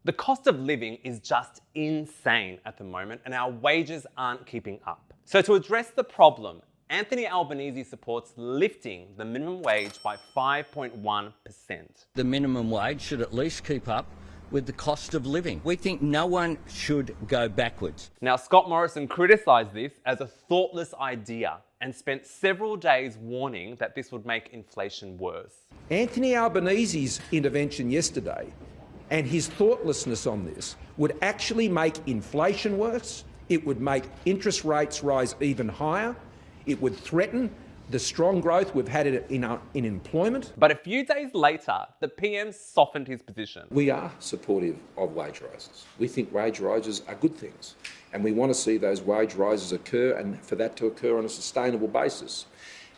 The cost of living is just insane at the moment and our wages aren't keeping up. So to address the problem, Anthony Albanese supports lifting the minimum wage by 5.1%. The minimum wage should at least keep up with the cost of living. We think no one should go backwards. Now, Scott Morrison criticised this as a thoughtless idea and spent several days warning that this would make inflation worse. Anthony Albanese's intervention yesterday and his thoughtlessness on this would actually make inflation worse. It would make interest rates rise even higher. It would threaten the strong growth we've had in employment. But a few days later, the PM softened his position. We are supportive of wage rises. We think wage rises are good things, and we want to see those wage rises occur and for that to occur on a sustainable basis.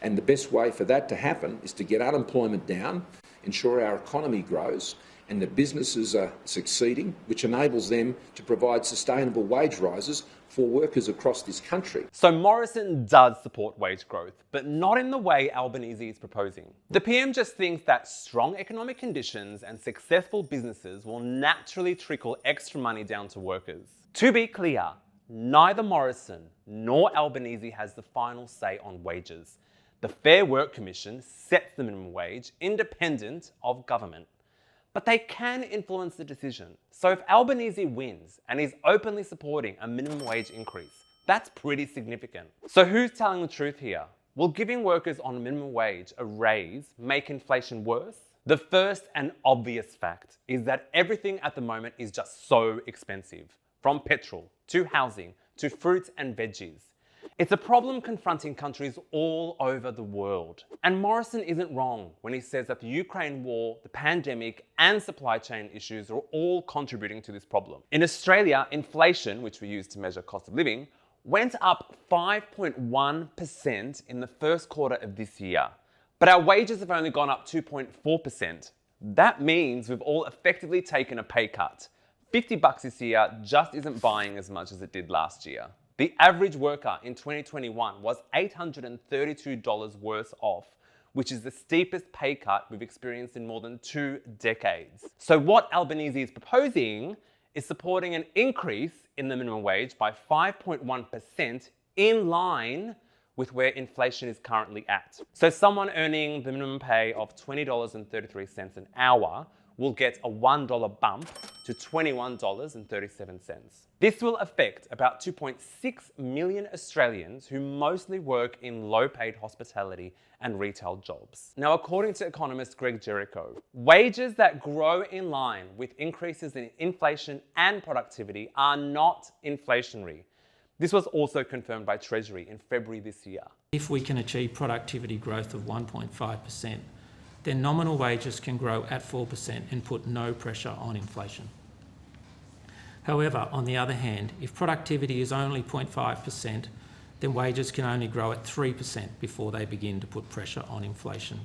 And the best way for that to happen is to get unemployment down, ensure our economy grows, and that businesses are succeeding, which enables them to provide sustainable wage rises for workers across this country. So Morrison does support wage growth, but not in the way Albanese is proposing. The PM just thinks that strong economic conditions and successful businesses will naturally trickle extra money down to workers. To be clear, neither Morrison nor Albanese has the final say on wages. The Fair Work Commission sets the minimum wage independent of government. But they can influence the decision. So if Albanese wins and is openly supporting a minimum wage increase, that's pretty significant. So who's telling the truth here? Will giving workers on minimum wage a raise make inflation worse? The first and obvious fact is that everything at the moment is just so expensive, from petrol to housing to fruits and veggies. It's a problem confronting countries all over the world. And Morrison isn't wrong when he says that the Ukraine war, the pandemic, and supply chain issues are all contributing to this problem. In Australia, inflation, which we use to measure cost of living, went up 5.1% in the first quarter of this year. But our wages have only gone up 2.4%. That means we've all effectively taken a pay cut. $50 this year just isn't buying as much as it did last year. The average worker in 2021 was $832 worse off, which is the steepest pay cut we've experienced in more than 2 decades. So what Albanese is proposing is supporting an increase in the minimum wage by 5.1% in line with where inflation is currently at. So someone earning the minimum pay of $20.33 an hour will get a $1 bump to $21.37. This will affect about 2.6 million Australians who mostly work in low-paid hospitality and retail jobs. Now, according to economist Greg Jericho, wages that grow in line with increases in inflation and productivity are not inflationary. This was also confirmed by Treasury in February this year. If we can achieve productivity growth of 1.5%, then nominal wages can grow at 4% and put no pressure on inflation. However, on the other hand, if productivity is only 0.5%, then wages can only grow at 3% before they begin to put pressure on inflation.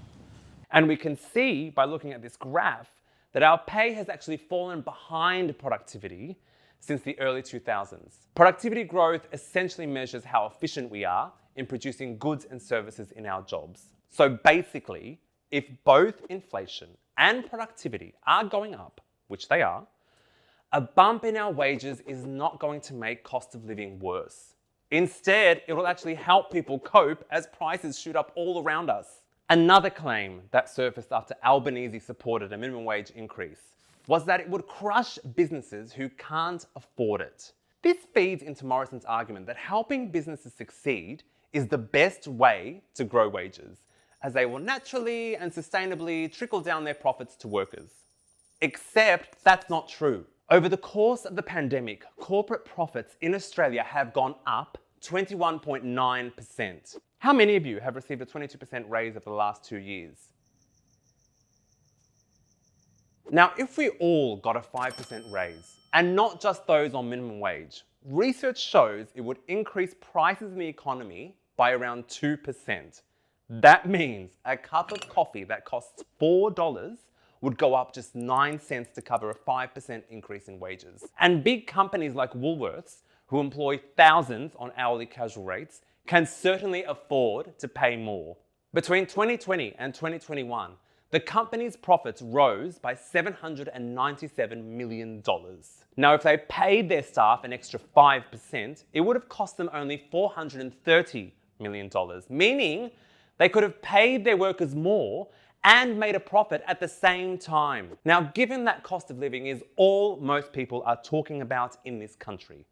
And we can see by looking at this graph that our pay has actually fallen behind productivity since the early 2000s. Productivity growth essentially measures how efficient we are in producing goods and services in our jobs. So basically, if both inflation and productivity are going up, which they are, a bump in our wages is not going to make cost of living worse. Instead, it will actually help people cope as prices shoot up all around us. Another claim that surfaced after Albanese supported a minimum wage increase was that it would crush businesses who can't afford it. This feeds into Morrison's argument that helping businesses succeed is the best way to grow wages, as they will naturally and sustainably trickle down their profits to workers. Except that's not true. Over the course of the pandemic, corporate profits in Australia have gone up 21.9%. How many of you have received a 22% raise over the last 2 years? Now, if we all got a 5% raise, and not just those on minimum wage, research shows it would increase prices in the economy by around 2%. That means a cup of coffee that costs $4 would go up just 9 cents to cover a 5% increase in wages. And big companies like Woolworths, who employ thousands on hourly casual rates, can certainly afford to pay more. Between 2020 and 2021, the company's profits rose by $797 million. Now, if they paid their staff an extra 5%, it would have cost them only $430 million, meaning they could have paid their workers more and made a profit at the same time. Now, given that cost of living is all most people are talking about in this country,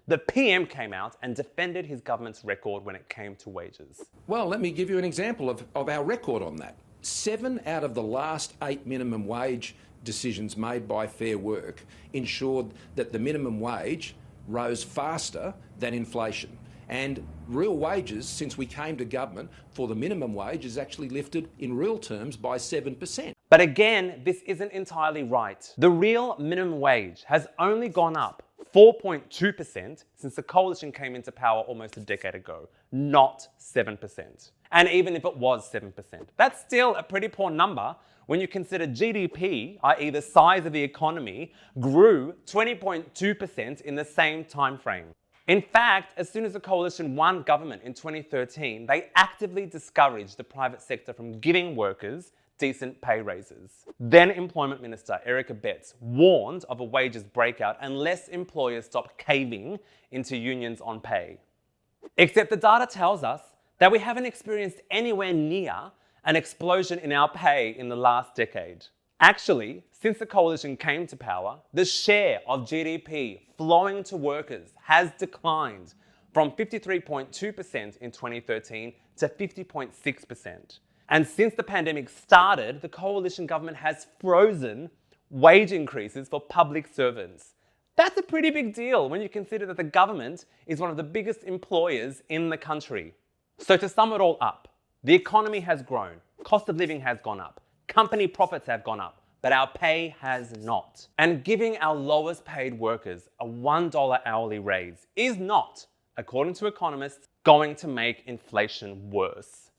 the PM came out and defended his government's record when it came to wages. Well, let me give you an example of our record on that. 7 out of the last 8 minimum wage decisions made by Fair Work ensured that the minimum wage rose faster than inflation. And real wages, since we came to government, for the minimum wage is actually lifted in real terms by 7%. But again, this isn't entirely right. The real minimum wage has only gone up 4.2% since the coalition came into power almost a decade ago, not 7%. And even if it was 7%, that's still a pretty poor number when you consider GDP, i.e. the size of the economy, grew 20.2% in the same time frame. In fact, as soon as the coalition won government in 2013, they actively discouraged the private sector from giving workers decent pay raises. Then Employment Minister Erica Betts warned of a wages breakout unless employers stopped caving into unions on pay. Except the data tells us that we haven't experienced anywhere near an explosion in our pay in the last decade. Actually, since the coalition came to power, the share of GDP flowing to workers has declined from 53.2% in 2013 to 50.6%. And since the pandemic started, the coalition government has frozen wage increases for public servants. That's a pretty big deal when you consider that the government is one of the biggest employers in the country. So to sum it all up, the economy has grown, cost of living has gone up, company profits have gone up, but our pay has not. And giving our lowest paid workers a $1 hourly raise is not, according to economists, going to make inflation worse.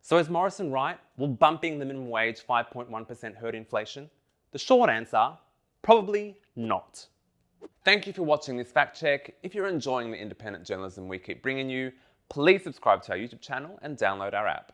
So is Morrison right? Will bumping the minimum wage 5.1% hurt inflation? The short answer, probably not. Thank you for watching this fact check. If you're enjoying the independent journalism we keep bringing you, please subscribe to our YouTube channel and download our app.